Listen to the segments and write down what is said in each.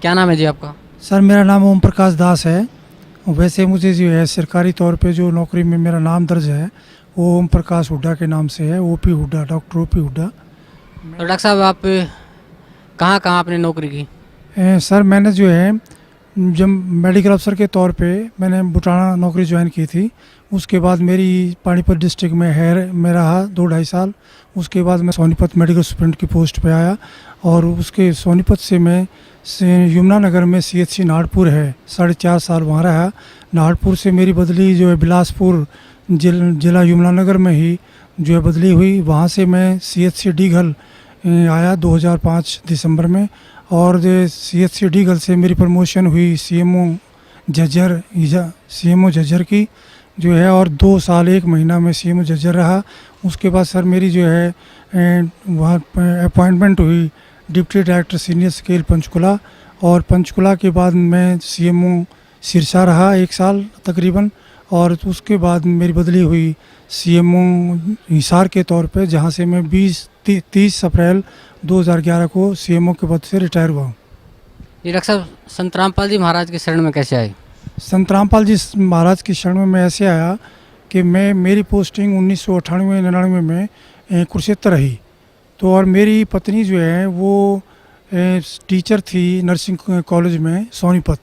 क्या नाम है जी आपका? सर मेरा नाम ओम प्रकाश दास है। वैसे मुझे जो है सरकारी तौर पे जो नौकरी में मेरा नाम दर्ज है वो ओम प्रकाश हुड्डा के नाम से है, OP Hooda, doctor OP Hooda. तो डॉक्टर साहब आप कहाँ कहाँ आपने नौकरी की? सर मैंने जो है जब मेडिकल अफसर के तौर पे मैंने बुटाना नौकरी ज्वाइन की थी। उसके बाद मेरी पानीपत डिस्ट्रिक्ट में है मैं रहा 2-2.5 साल। उसके बाद मैं सोनीपत मेडिकल सुप्रिंट की पोस्ट पे आया और उसके सोनीपत से मैं यमुनानगर में सीएचसी नाहरपुर है 4.5 साल वहाँ रहा। नाहरपुर से मेरी बदली जो है बिलासपुर जिला यमुनानगर में ही जो है बदली हुई। वहाँ से मैं सीएचसी डीघल आया 2005 दिसंबर में और सीएचसी डीघल से मेरी प्रमोशन हुई सीएमओ झज्जर की जो है, और 2 साल 1 महीना में सीएमओ झज्जर रहा। उसके बाद सर मेरी जो है वहाँ अपॉइंटमेंट हुई deputy director senior scale Panchkula, और पंचकुला के बाद मैं सीएमओ सिरसा रहा 1 साल तकरीबन, और उसके बाद मेरी बदली हुई सीएमओ हिसार के तौर पे, जहाँ से मैं 30 अप्रैल 2011 को सीएमओ के पद से रिटायर हुआ हूँ। ये डॉक्टर साहब संत रामपाल जी महाराज के शरण में कैसे आए? संत रामपाल जी महाराज की शरण में मैं ऐसे आया कि मेरी पोस्टिंग 1998-99 में कुरुक्षेत्र रही। तो और मेरी पत्नी जो है वो टीचर थी नर्सिंग कॉलेज में सोनीपत।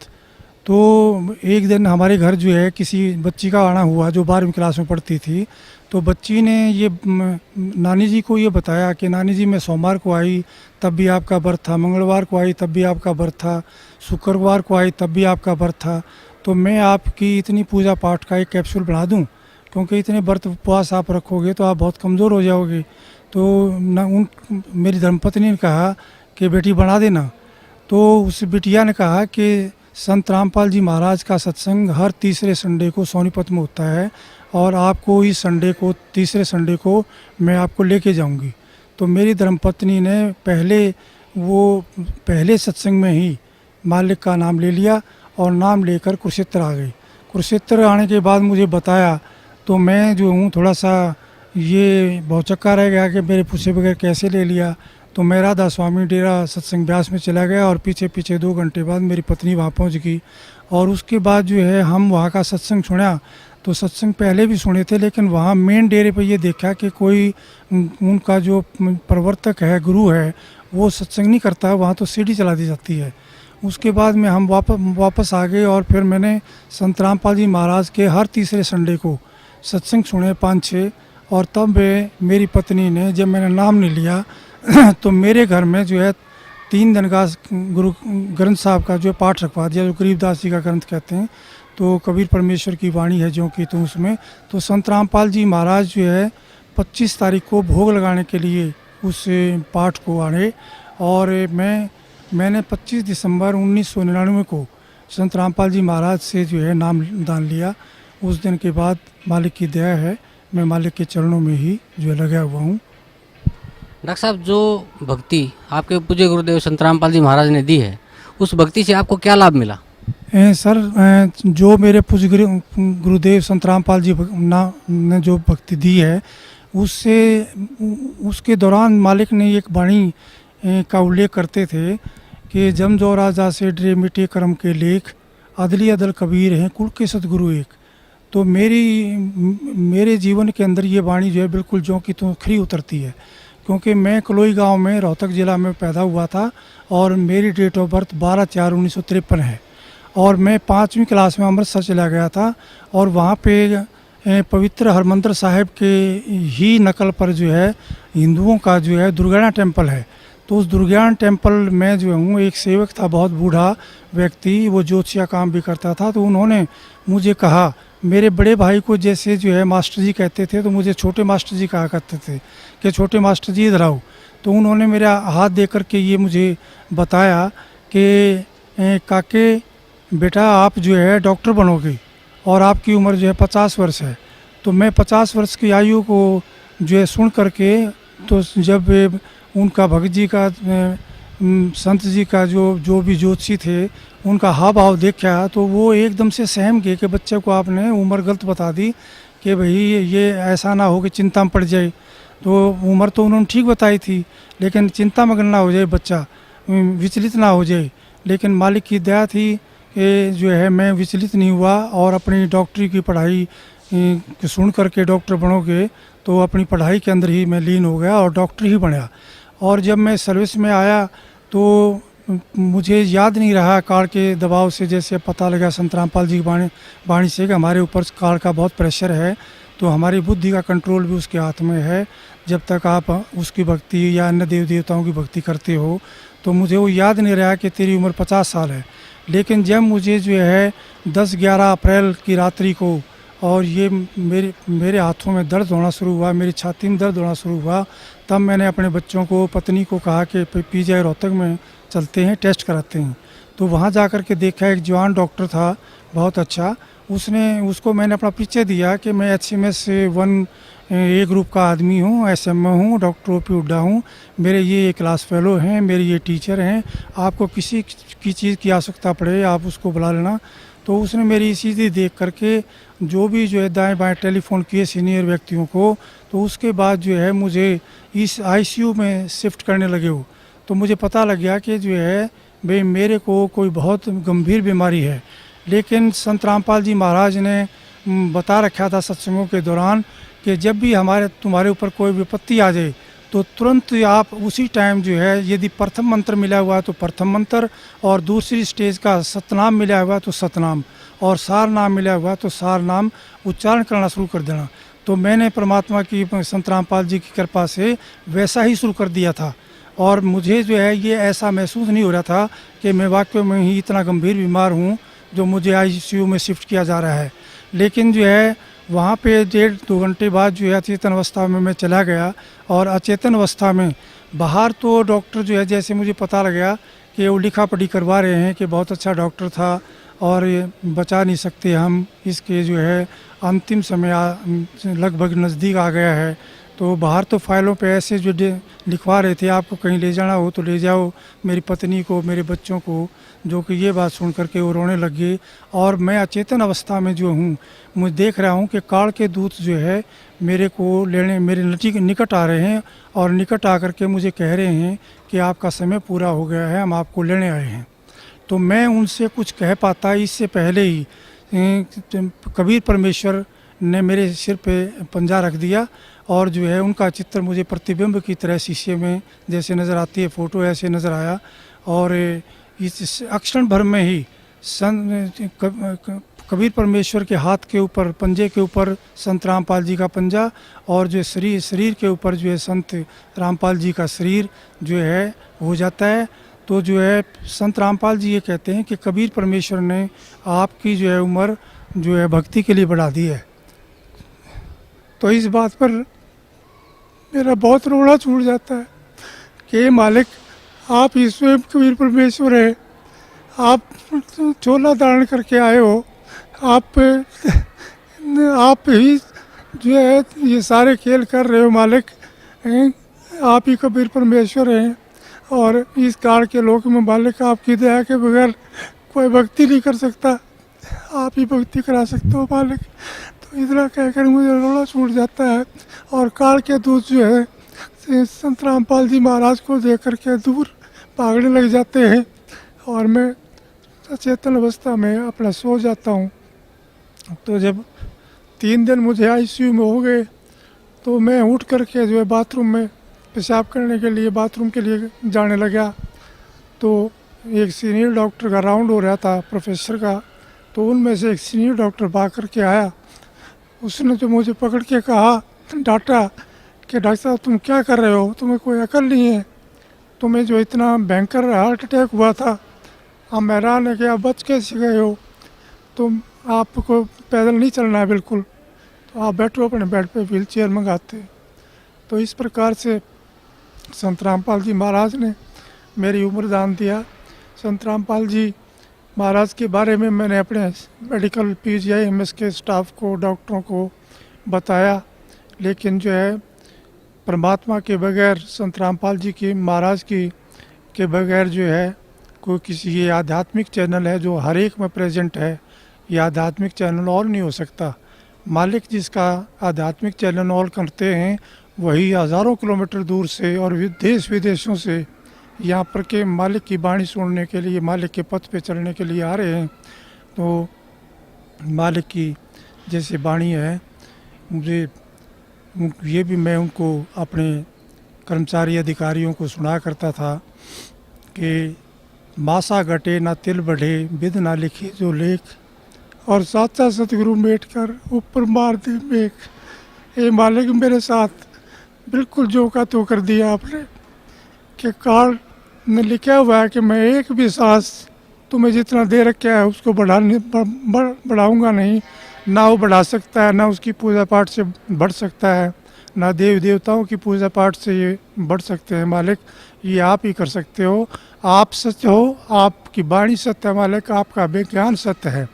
तो एक दिन हमारे घर जो है किसी बच्ची का आना हुआ जो 12वीं क्लास में पढ़ती थी। तो बच्ची ने ये नानी जी को ये बताया कि नानी जी मैं सोमवार को आई तब भी आपका व्रत था, मंगलवार को आई तब भी आपका व्रत था, शुक्रवार को आई तब भी आपका व्रत था। तो मैं आपकी इतनी पूजा पाठ का एक कैप्सूल बना दूं, क्योंकि इतने व्रत उपवास आप रखोगे तो आप बहुत कमज़ोर हो जाओगे। तो मेरी धर्मपत्नी ने कहा कि बेटी बना देना। तो उस बिटिया ने कहा कि संत रामपाल जी महाराज का सत्संग हर तीसरे संडे को सोनीपत में होता है और आपको इस संडे को तीसरे संडे को मैं आपको लेके जाऊंगी। तो मेरी धर्मपत्नी ने पहले सत्संग में ही मालिक का नाम ले लिया और नाम लेकर कुरुक्षेत्र आ गई। कुरुक्षेत्र आने के बाद मुझे बताया तो मैं जो हूँ थोड़ा सा ये भौचक्का रह गया कि मेरे पूछे बगैर कैसे ले लिया। तो मैं राधा स्वामी डेरा सत्संग ब्यास में चला गया और पीछे पीछे 2 घंटे बाद मेरी पत्नी वहाँ पहुँच गई। और उसके बाद जो है हम वहाँ का सत्संग सुना। तो सत्संग पहले भी सुने थे, लेकिन वहाँ मेन डेरे पे ये देखा कि कोई उनका जो प्रवर्तक है, गुरु है, वो सत्संग नहीं करता, वहाँ तो सीढ़ी चला दी जाती है। उसके बाद में हम वापस आ गए और फिर मैंने संत रामपाल जी महाराज के हर तीसरे संडे को सत्संग सुने 5-6। और तब मेरी पत्नी ने जब मैंने नाम नहीं लिया तो मेरे घर में जो है 3 दिन का गुरु ग्रंथ साहब का जो पाठ रखवा दिया, जो गरीबदास जी का ग्रंथ कहते हैं। तो कबीर परमेश्वर की वाणी है जो कि तो उसमें तो संत रामपाल जी महाराज जो है 25 तारीख को भोग लगाने के लिए उस पाठ को आए। और मैंने 25 दिसंबर 1999 को संत रामपाल जी महाराज से जो है नाम दान लिया। उस दिन के बाद मालिक की दया है, मैं मालिक के चरणों में ही जो लगा हुआ हूँ। डॉक्टर साहब जो भक्ति आपके पूज्य गुरुदेव संत रामपाल जी महाराज ने दी है, उस भक्ति से आपको क्या लाभ मिला? सर जो मेरे पूज्य गुरुदेव संत रामपाल जी ने जो भक्ति दी है उसके दौरान मालिक ने एक वाणी का उल्लेख करते थे कि जम जो राजा से डरे मिटे कर्म के लेख, अदली अदल कबीर हैं कुल के सतगुरु एक। तो मेरे जीवन के अंदर ये वाणी जो है बिल्कुल जो कि तो खरी उतरती है, क्योंकि मैं कलोई गांव में रोहतक ज़िला में पैदा हुआ था और मेरी डेट ऑफ बर्थ 12/4/1953 है। और मैं 5वीं क्लास में अमृतसर चला गया था और वहाँ पे पवित्र हरमंदिर साहिब के ही नकल पर जो है हिंदुओं का जो है दुर्गाना टेम्पल है। तो उस दुर्गाना टेम्पल में जो हूँ एक सेवक था, बहुत बूढ़ा व्यक्ति, वो ज्योतिषिया काम भी करता था। तो उन्होंने मुझे कहा, मेरे बड़े भाई को जैसे जो है मास्टर जी कहते थे तो मुझे छोटे मास्टर जी कहा करते थे कि छोटे मास्टर जी इधर आओ। तो उन्होंने मेरा हाथ दे कर के ये मुझे बताया कि काके बेटा आप जो है डॉक्टर बनोगे और आपकी उम्र जो है 50 वर्ष है। तो मैं 50 वर्ष की आयु को जो है सुन करके तो जब उनका भगत जी का संत जी का जो भी ज्योतिषी थे उनका हाव भाव देखा तो वो एकदम से सहम गए कि बच्चे को आपने उम्र गलत बता दी कि भाई ये ऐसा ना हो कि चिंता में पड़ जाए। तो उम्र तो उन्होंने ठीक बताई थी, लेकिन चिंता मगन ना हो जाए बच्चा, विचलित ना हो जाए। लेकिन मालिक की दया थी कि जो है मैं विचलित नहीं हुआ और अपनी डॉक्टरी की पढ़ाई सुन करके डॉक्टर बनोगे, तो अपनी पढ़ाई के अंदर ही मैं लीन हो गया और डॉक्टर ही बना। और जब मैं सर्विस में आया तो मुझे याद नहीं रहा काल के दबाव से, जैसे पता लगा संत रामपाल जी की वाणी से कि हमारे ऊपर काल का बहुत प्रेशर है, तो हमारी बुद्धि का कंट्रोल भी उसके हाथ में है। जब तक आप उसकी भक्ति या अन्य देव देवताओं की भक्ति करते हो, तो मुझे वो याद नहीं रहा कि तेरी उम्र 50 साल है। लेकिन जब मुझे जो है 10-11 अप्रैल की रात्रि को और ये मेरे हाथों में दर्द होना शुरू हुआ, मेरी छाती में दर्द होना शुरू हुआ, तब मैंने अपने बच्चों को, पत्नी को कहा कि पीजीआई रोहतक में चलते हैं, टेस्ट कराते हैं। तो वहाँ जा कर के देखा, एक जवान डॉक्टर था बहुत अच्छा, उसको मैंने अपना परिचय दिया कि मैं HMS 1A ग्रुप का आदमी हूँ, SMA हूँ, डॉक्टर OP हुड्डा हूँ, मेरे ये क्लास फेलो हैं, मेरे ये टीचर हैं, आपको किसी की चीज़ की आवश्यकता पड़े आप उसको बुला लेना। तो उसने मेरी सीधी देख करके जो भी जो है दाएं बाएं टेलीफोन किए सीनियर व्यक्तियों को, तो उसके बाद जो है मुझे इस ICU में शिफ्ट करने लगे हो। तो मुझे पता लग गया कि जो है भाई मेरे को कोई बहुत गंभीर बीमारी है। लेकिन संत रामपाल जी महाराज ने बता रखा था सत्संगों के दौरान कि जब भी तुम्हारे ऊपर कोई विपत्ति आ जाए तो तुरंत आप उसी टाइम जो है, यदि प्रथम मंत्र मिला हुआ है तो प्रथम मंत्र, और दूसरी स्टेज का सतनाम मिला हुआ है तो सतनाम, और सार नाम मिला हुआ है तो सार नाम उच्चारण करना शुरू कर देना। तो मैंने परमात्मा की, संत रामपाल जी की कृपा से वैसा ही शुरू कर दिया था। और मुझे जो है ये ऐसा महसूस नहीं हो रहा था कि मैं वाकई में ही इतना गंभीर बीमार हूँ जो मुझे ICU में शिफ्ट किया जा रहा है। लेकिन जो है वहाँ पे 1.5-2 घंटे बाद जो है अचेतन अवस्था में मैं चला गया, और अचेतन अवस्था में बाहर तो डॉक्टर जो है, जैसे मुझे पता लग गया कि वो लिखा पढ़ी करवा रहे हैं कि बहुत अच्छा डॉक्टर था और ये बचा नहीं सकते हम, इसके जो है अंतिम समय लगभग नज़दीक आ गया है। तो बाहर तो फाइलों पे ऐसे जो लिखवा रहे थे, आपको कहीं ले जाना हो तो ले जाओ मेरी पत्नी को, मेरे बच्चों को, जो कि ये बात सुन करके वो रोने लग गए। और मैं अचेतन अवस्था में जो हूँ, मैं देख रहा हूँ कि काल के दूत जो है मेरे को लेने मेरे निकट आ रहे हैं, और निकट आकर के मुझे कह रहे हैं कि आपका समय पूरा हो गया है, हम आपको लेने आए हैं। तो मैं उनसे कुछ कह पाता इससे पहले ही कबीर परमेश्वर ने मेरे सिर पे पंजा रख दिया, और जो है उनका चित्र मुझे प्रतिबिंब की तरह शीशे में जैसे नज़र आती है फ़ोटो, ऐसे नज़र आया। और इस अक्षण भर में ही कबीर परमेश्वर के हाथ के ऊपर, पंजे के ऊपर संत रामपाल जी का पंजा, और जो शरीर के ऊपर जो है संत रामपाल जी का शरीर जो है हो जाता है। तो जो है संत रामपाल जी ये कहते हैं कि कबीर परमेश्वर ने आपकी जो है उम्र जो है भक्ति के लिए बढ़ा दी है। तो इस बात पर मेरा बहुत रोना छूट जाता है कि मालिक, आप ही स्वयं कबीर परमेश्वर है, आप चोला धारण करके आए हो, आप ही जो है ये सारे खेल कर रहे हो मालिक, आप ही कबीर परमेश्वर हैं। और इस काल के लोक में मालिक आपकी दया के बगैर कोई भक्ति नहीं कर सकता, आप ही भक्ति करा सकते हो मालिक। तो इतना कहकर मुझे रोना छूट जाता है। और काल के दूत जो है संत रामपाल जी महाराज को देख कर के दूर भागने लग जाते हैं, और मैं अचेतन अवस्था में अपना सो जाता हूँ। तो जब 3 दिन मुझे ICU में हो गए, तो मैं उठ करके जो है बाथरूम में पेशाब करने के लिए, बाथरूम के लिए जाने लगा। तो एक सीनियर डॉक्टर का राउंड हो रहा था, प्रोफेसर का, तो उनमें से एक सीनियर डॉक्टर भाग करके आया। उसने तो मुझे पकड़ के कहा, डांटा कि डॉक्टर साहब तुम क्या कर रहे हो, तुम्हें कोई अकल नहीं है, तुम्हें जो इतना भयंकर हार्ट अटैक हुआ था, हम हैरान है कि आप बच कैसे गए हो, तुम आपको पैदल नहीं चलना है बिल्कुल, तो आप बैठो अपने बेड पे, व्हील चेयर मंगाते। तो इस प्रकार से संत रामपाल जी महाराज ने मेरी उम्र दान दिया। संत रामपाल जी महाराज के बारे में मैंने अपने मेडिकल PGI MS के स्टाफ को, डॉक्टरों को बताया, लेकिन जो है परमात्मा के बगैर, संत रामपाल जी की महाराज की के बगैर जो है कोई किसी, ये आध्यात्मिक चैनल है जो हर एक में प्रेजेंट है, ये आध्यात्मिक चैनल और नहीं हो सकता। मालिक जिसका आध्यात्मिक चैनल और करते हैं, वही हज़ारों किलोमीटर दूर से और देश विदेशों से यहाँ पर के मालिक की बाणी सुनने के लिए, मालिक के पथ पे चलने के लिए आ रहे हैं। तो मालिक की जैसे बाणी है, मुझे ये भी मैं उनको अपने कर्मचारी अधिकारियों को सुना करता था कि मासा घटे ना तिल बढ़े, विध ना लिखे जो लेख, और साचा सतगुरु मेट कर ऊपर मार दे मेघ। ये मालिक मेरे साथ बिल्कुल जो का तो कर दिया आपने कि काल में लिखा हुआ है कि मैं एक भी सांस तुम्हें जितना दे रखा है उसको बढ़ाऊंगा नहीं, ना वो बढ़ा सकता है, ना उसकी पूजा पाठ से बढ़ सकता है, ना देव देवताओं की पूजा पाठ से ये बढ़ सकते हैं। मालिक ये आप ही कर सकते हो, आप सत्य हो, आपकी वाणी सत्य है मालिक, आपका विज्ञान सत्य है,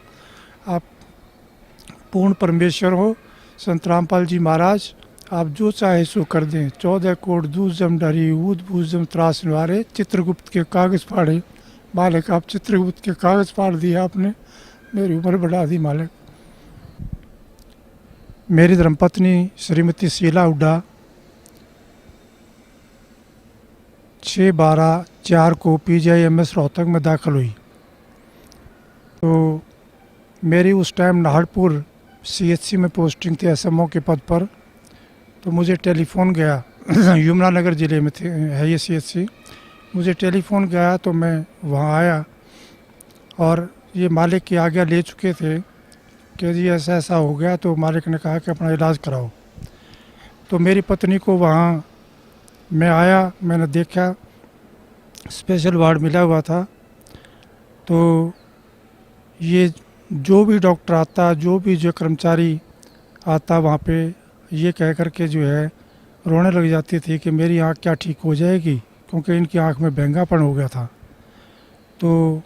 आप पूर्ण परमेश्वर हो। संत रामपाल जी महाराज आप जो चाहे सो कर दें, 14 कोट दूध जम डरी, ऊद बूझ जम त्रास निवारे, चित्रगुप्त के कागज़ फाड़े। मालिक आप चित्रगुप्त के कागज़ फाड़ दिए आपने, मेरी उम्र बढ़ा दी मालिक। मेरी धर्मपत्नी श्रीमती शीला हुड्डा 6/12/4 को PGIMS रोहतक में दाखिल हुई। तो मेरी उस टाइम नाहरपुर CHC में पोस्टिंग थी SMO के पद पर। तो मुझे टेलीफोन गया यमुनानगर ज़िले में थे है ये CHC। मुझे टेलीफोन गया तो मैं वहाँ आया और ये मालिक की आज्ञा ले चुके थे कि जी ऐसा ऐसा हो गया। तो मालिक ने कहा कि अपना इलाज कराओ। तो मेरी पत्नी को वहाँ मैं आया, मैंने देखा स्पेशल वार्ड मिला हुआ था। तो ये जो भी डॉक्टर आता, जो भी जो कर्मचारी आता वहाँ पे, ये कह कर के जो है रोने लग जाती थी कि मेरी आँख क्या ठीक हो जाएगी, क्योंकि इनकी आँख में बैंगापन हो गया था। तो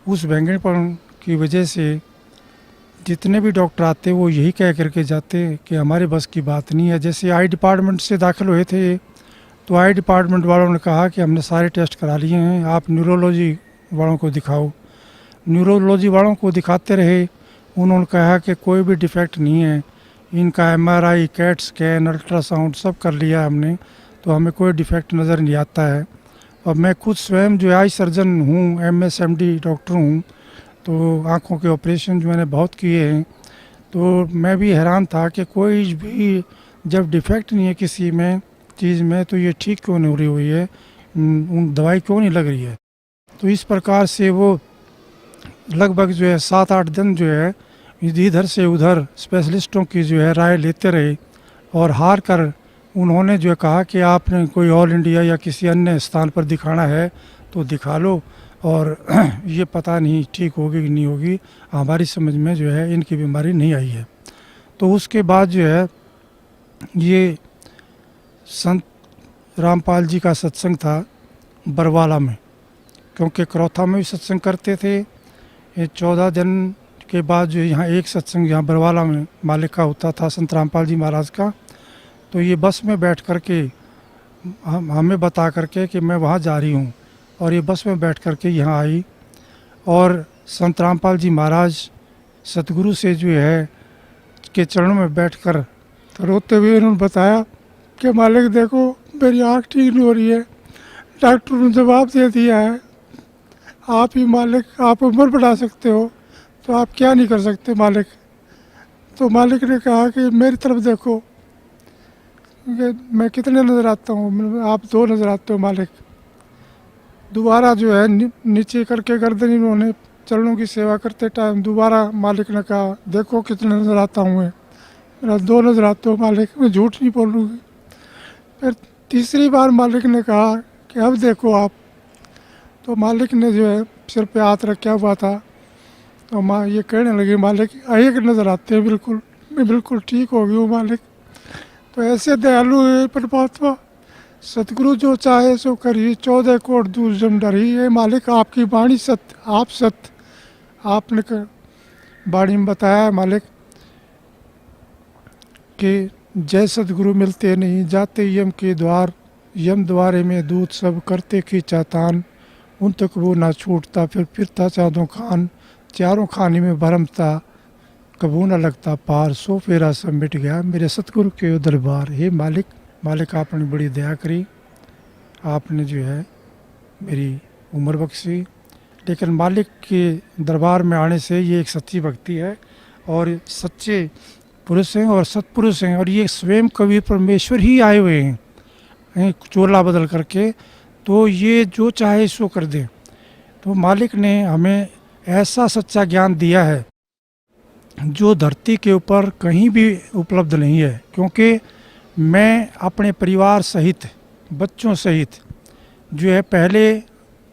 उस बैंगनपन की वजह से जितने भी डॉक्टर आते वो यही कह करके जाते कि हमारे बस की बात नहीं है। जैसे आई डिपार्टमेंट से दाखिल हुए थे तो आई डिपार्टमेंट वालों ने कहा कि हमने सारे टेस्ट करा लिए हैं, आप न्यूरोलॉजी वालों को दिखाओ। न्यूरोलॉजी वालों को दिखाते रहे, उन्होंने कहा कि कोई भी डिफेक्ट नहीं है, इनका MRI, कैट स्कैन, अल्ट्रासाउंड सब कर लिया हमने, तो हमें कोई डिफेक्ट नज़र नहीं आता है। और मैं खुद स्वयं जो आई सर्जन हूँ, MS MD डॉक्टर हूँ, तो आँखों के ऑपरेशन जो मैंने बहुत किए हैं। तो मैं भी हैरान था कि कोई भी जब डिफेक्ट नहीं है किसी में चीज़ में, तो ये ठीक क्यों नहीं हो रही हुई है, दवाई क्यों नहीं लग रही है। तो इस प्रकार से वो लगभग जो है 7-8 दिन जो है इधर से उधर स्पेशलिस्टों की जो है राय लेते रहे, और हार कर उन्होंने जो कहा कि आपने कोई ऑल इंडिया या किसी अन्य स्थान पर दिखाना है तो दिखा लो, और ये पता नहीं ठीक होगी कि नहीं होगी, हमारी समझ में जो है इनकी बीमारी नहीं आई है। तो उसके बाद जो है ये संत रामपाल जी का सत्संग था बरवाला में, क्योंकि करौथा में भी सत्संग करते थे। ये 14 दिन के बाद जो यहाँ एक सत्संग यहाँ बरवाला में मालिक का होता था, संत रामपाल जी महाराज का। तो ये बस में बैठ कर के हमें बता करके कि मैं वहाँ जा रही हूँ, और ये बस में बैठ कर के यहाँ आई, और संत रामपाल जी महाराज सतगुरु से जो है के चरणों में बैठकर तो रोते हुए उन्होंने बताया कि मालिक देखो मेरी आँख ठीक नहीं हो रही है, डॉक्टर ने जवाब दे दिया है, आप ही मालिक, आप उम्र बढ़ा सकते हो, तो आप क्या नहीं कर सकते मालिक। तो मालिक ने कहा कि मेरी तरफ देखो कि मैं कितने नज़र आता हूँ, आप 2 नज़र आते हो मालिक। दोबारा जो है नीचे करके गर्दन इन्होंने चरणों की सेवा करते टाइम दोबारा मालिक ने कहा देखो कितने नज़र आता हूँ मैं, मेरा 2 नज़र आते हो मालिक, मैं झूठ नहीं बोलूँगी। फिर तीसरी बार मालिक ने कहा कि अब देखो आप। तो मालिक ने जो है सिर पे हाथ रखा हुआ था, तो माँ ये कहने लगी मालिक एक नज़र आते हैं बिल्कुल, मैं बिल्कुल ठीक हो गई हूँ मालिक। तो ऐसे दयालु है परमात्मा, सतगुरु जो चाहे सो करिए, 14 कोट दूर जम डरी। ये मालिक आपकी वाणी सत्य, आप सत्य, आपने वाणी में बताया मालिक कि जय सतगुरु मिलते नहीं जाते यम के द्वार, यम द्वारे में दूत सब करते खींचा तान, उन तक वो ना छूटता फिर फिरता चादों खान, चारों खाने में भरम था कबू न लगता पार, सो फेरा सब मिट गया मेरे सतगुरु के दरबार। हे मालिक, मालिक आपने बड़ी दया करी, आपने जो है मेरी उम्र बख्शी, लेकिन मालिक के दरबार में आने से ये एक सच्ची भक्ति है और सच्चे पुरुष हैं और सत्पुरुष हैं, और ये स्वयं कबीर परमेश्वर ही आए हुए हैं चोला बदल करके, तो ये जो चाहे सो कर दे। तो मालिक ने हमें ऐसा सच्चा ज्ञान दिया है जो धरती के ऊपर कहीं भी उपलब्ध नहीं है, क्योंकि मैं अपने परिवार सहित, बच्चों सहित जो है, पहले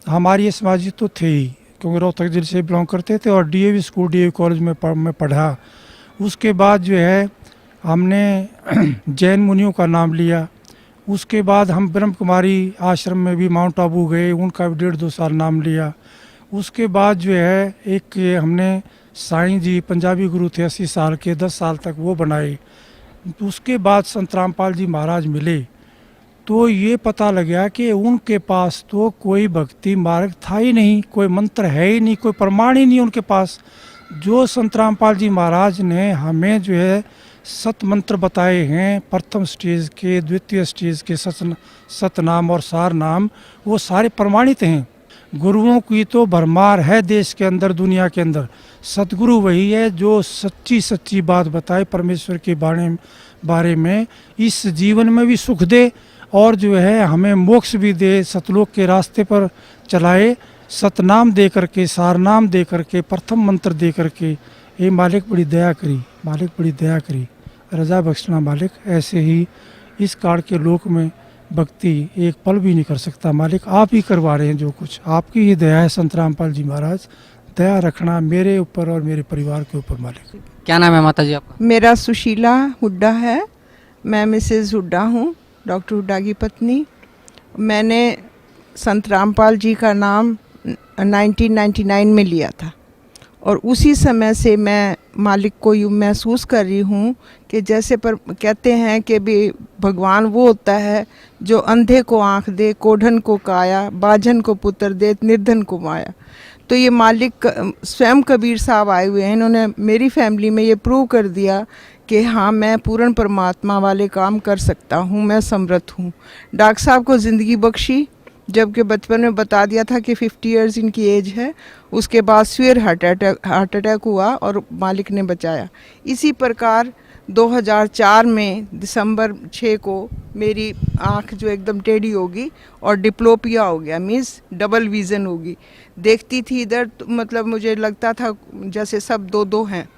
हमारी समाजी तो थे ही, क्योंकि रोहतक जिले से बिलोंग करते थे और डीएवी स्कूल, डीएवी कॉलेज में पढ़ा। उसके बाद जो है हमने जैन मुनियों का नाम लिया। उसके बाद हम ब्रह्म कुमारी आश्रम में भी माउंट आबू गए, उनका भी 1.5-2 साल नाम लिया। उसके बाद जो है एक हमने साईं जी, पंजाबी गुरु थे 80 साल के, 10 साल तक वो बनाए। उसके बाद संत रामपाल जी महाराज मिले, तो ये पता लगा कि उनके पास तो कोई भक्ति मार्ग था ही नहीं, कोई मंत्र है ही नहीं, कोई प्रमाण ही नहीं उनके पास। जो संत रामपाल जी महाराज ने हमें जो है सत मंत्र बताए हैं, प्रथम स्टेज के, द्वितीय स्टेज के सतनाम और सार नाम, वो सारे प्रमाणित हैं। गुरुओं की तो भरमार है देश के अंदर, दुनिया के अंदर। सतगुरु वही है जो सच्ची सच्ची बात बताए परमेश्वर के बारे में, इस जीवन में भी सुख दे और जो है हमें मोक्ष भी दे, सतलोक के रास्ते पर चलाए। सतनाम दे करके, सारनाम दे करके, प्रथम मंत्र दे करके, ये मालिक बड़ी दया करी, मालिक बड़ी दया करी, रजा बख्शना मालिक। ऐसे ही इस काल के लोक में भक्ति एक पल भी नहीं कर सकता मालिक, आप ही करवा रहे हैं जो कुछ, आपकी ही दया है। संत रामपाल जी महाराज, दया रखना मेरे ऊपर और मेरे परिवार के ऊपर मालिक। क्या नाम है माता जी आपका? मेरा सुशीला हुड्डा है, मैं मिसेज़ हुड्डा हूँ, डॉक्टर हुड्डा की पत्नी। मैंने संत रामपाल जी का नाम 1999 में लिया था और उसी समय से मैं मालिक को यूँ महसूस कर रही हूँ कि जैसे पर कहते हैं कि भी भगवान वो होता है जो अंधे को आँख दे, कोढ़न को काया, बाझन को पुत्र दे, निर्धन को माया। तो ये मालिक स्वयं कबीर साहब आए हुए हैं, इन्होंने मेरी फैमिली में ये प्रूव कर दिया कि हाँ, मैं पूर्ण परमात्मा वाले काम कर सकता हूँ, मैं समर्थ हूँ। डॉक्टर साहब को ज़िंदगी बख्शी, जबकि बचपन में बता दिया था कि 50 इयर्स इनकी एज है। उसके बाद सिवियर हार्ट अटैक हुआ और मालिक ने बचाया। इसी प्रकार 2004 में दिसंबर 6 को मेरी आँख जो एकदम टेढ़ी होगी और डिप्लोपिया हो गया, मीन्स डबल विज़न होगी। देखती थी इधर तो मतलब मुझे लगता था जैसे सब दो हैं।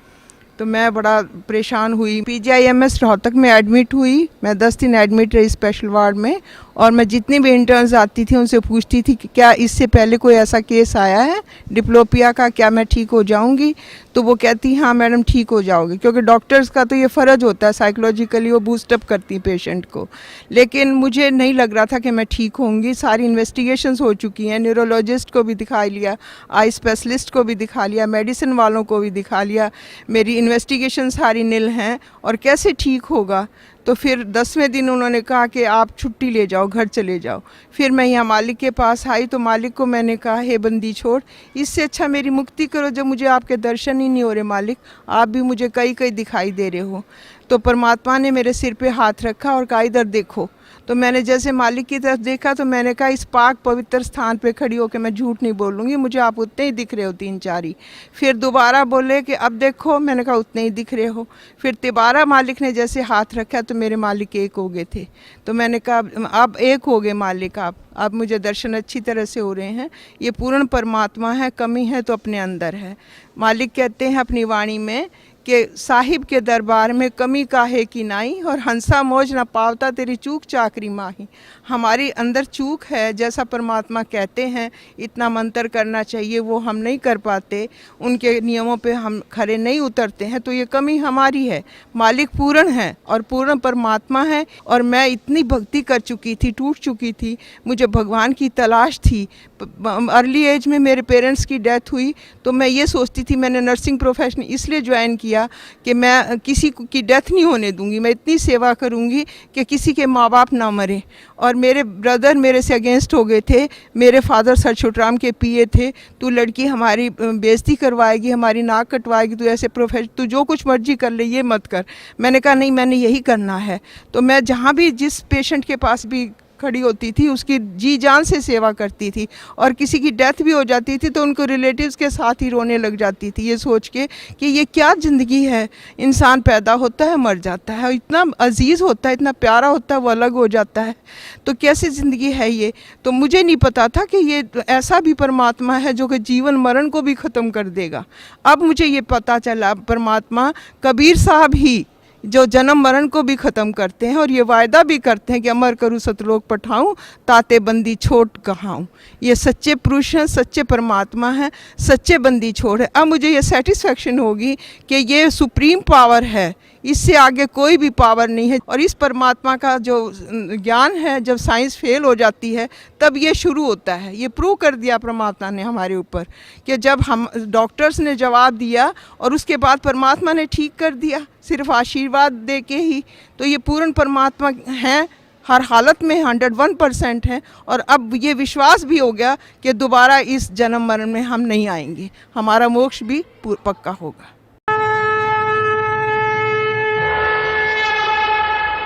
तो मैं बड़ा परेशान हुई। PGIMS रोहतक में एडमिट हुई, मैं 10 दिन एडमिट रही स्पेशल वार्ड में, और मैं जितनी भी इंटर्न्स आती थी उनसे पूछती थी कि क्या इससे पहले कोई ऐसा केस आया है डिप्लोपिया का, क्या मैं ठीक हो जाऊंगी? तो वो कहती हाँ मैडम ठीक हो जाओगे, क्योंकि डॉक्टर्स का तो ये फ़र्ज होता है, साइकोलॉजिकली वो बूस्टअप करती पेशेंट को। लेकिन मुझे नहीं लग रहा था कि मैं ठीक होंगी। सारी इन्वेस्टिगेशंस हो चुकी हैं, न्यूरोलॉजिस्ट को भी दिखा लिया, आई स्पेशलिस्ट को भी दिखा लिया, मेडिसिन वालों को भी दिखा लिया, मेरी इन्वेस्टिगेशन सारी नील हैं, और कैसे ठीक होगा? तो फिर 10वें दिन उन्होंने कहा कि आप छुट्टी ले जाओ, घर चले जाओ। फिर मैं यहाँ मालिक के पास आई तो मालिक को मैंने कहा हे बंदी छोड़, इससे अच्छा मेरी मुक्ति करो जब मुझे आपके दर्शन ही नहीं हो रहे मालिक, आप भी मुझे कहीं कहीं दिखाई दे रहे हो। तो परमात्मा ने मेरे सिर पे हाथ रखा और कहा इधर देखो। तो मैंने जैसे मालिक की तरफ देखा तो मैंने कहा इस पाक पवित्र स्थान पे खड़ी होकर मैं झूठ नहीं बोलूँगी, मुझे आप उतने ही दिख रहे हो, 3-4 ही। फिर दोबारा बोले कि अब देखो, मैंने कहा उतने ही दिख रहे हो। फिर दोबारा मालिक ने जैसे हाथ रखा तो मेरे मालिक एक हो गए थे। तो मैंने कहा अब एक हो गए मालिक आप, अब मुझे दर्शन अच्छी तरह से हो रहे हैं। ये पूर्ण परमात्मा है, कमी है तो अपने अंदर है। मालिक कहते हैं अपनी वाणी में कि साहिब के दरबार में कमी काहे की नाई, और हंसा मौज न पावता तेरी चूक चाकरी माही। हमारी अंदर चूक है, जैसा परमात्मा कहते हैं इतना मंत्र करना चाहिए वो हम नहीं कर पाते, उनके नियमों पे हम खरे नहीं उतरते हैं, तो ये कमी हमारी है। मालिक पूर्ण है और पूर्ण परमात्मा है, और मैं इतनी भक्ति कर चुकी थी, टूट चुकी थी, मुझे भगवान की तलाश थी। अर्ली एज में मेरे पेरेंट्स की डेथ हुई तो मैं ये सोचती थी, मैंने नर्सिंग प्रोफेशन इसलिए ज्वाइन किया कि मैं किसी की डेथ नहीं होने दूंगी, मैं इतनी सेवा करूंगी कि किसी के माँ बाप ना मरे। और मेरे ब्रदर मेरे से अगेंस्ट हो गए थे, मेरे फादर सर छोटराम के PA थे, तू लड़की हमारी बेइज्जती करवाएगी, हमारी नाक कटवाएगी, तू ऐसे प्रोफेशन, तू जो कुछ मर्जी कर ले, ये मत कर। मैंने कहा नहीं, मैंने यही करना है। तो मैं जहाँ भी जिस पेशेंट के पास भी खड़ी होती थी, उसकी जी जान से सेवा करती थी, और किसी की डेथ भी हो जाती थी तो उनको रिलेटिव्स के साथ ही रोने लग जाती थी, ये सोच के कि ये क्या ज़िंदगी है, इंसान पैदा होता है मर जाता है, इतना अजीज़ होता है, इतना प्यारा होता है, वो अलग हो जाता है, तो कैसी ज़िंदगी है ये। तो मुझे नहीं पता था कि ये ऐसा भी परमात्मा है जो कि जीवन मरण को भी ख़त्म कर देगा। अब मुझे ये पता चला परमात्मा कबीर साहब ही जो जन्म मरण को भी ख़त्म करते हैं और ये वायदा भी करते हैं कि अमर करूँ सतलोक पठाऊँ, ताते बंदी छोड़ कहाऊँ। ये सच्चे पुरुष हैं, सच्चे परमात्मा हैं, सच्चे बंदी छोड़ है। अब मुझे ये सेटिस्फेक्शन होगी कि ये सुप्रीम पावर है, इससे आगे कोई भी पावर नहीं है। और इस परमात्मा का जो ज्ञान है, जब साइंस फेल हो जाती है तब ये शुरू होता है। ये प्रूव कर दिया परमात्मा ने हमारे ऊपर कि जब हम डॉक्टर्स ने जवाब दिया और उसके बाद परमात्मा ने ठीक कर दिया सिर्फ आशीर्वाद दे के ही। तो ये पूर्ण परमात्मा हैं, हर हालत में 101% है। और अब ये विश्वास भी हो गया कि दोबारा इस जन्म मरण में हम नहीं आएंगे, हमारा मोक्ष भी पक्का होगा।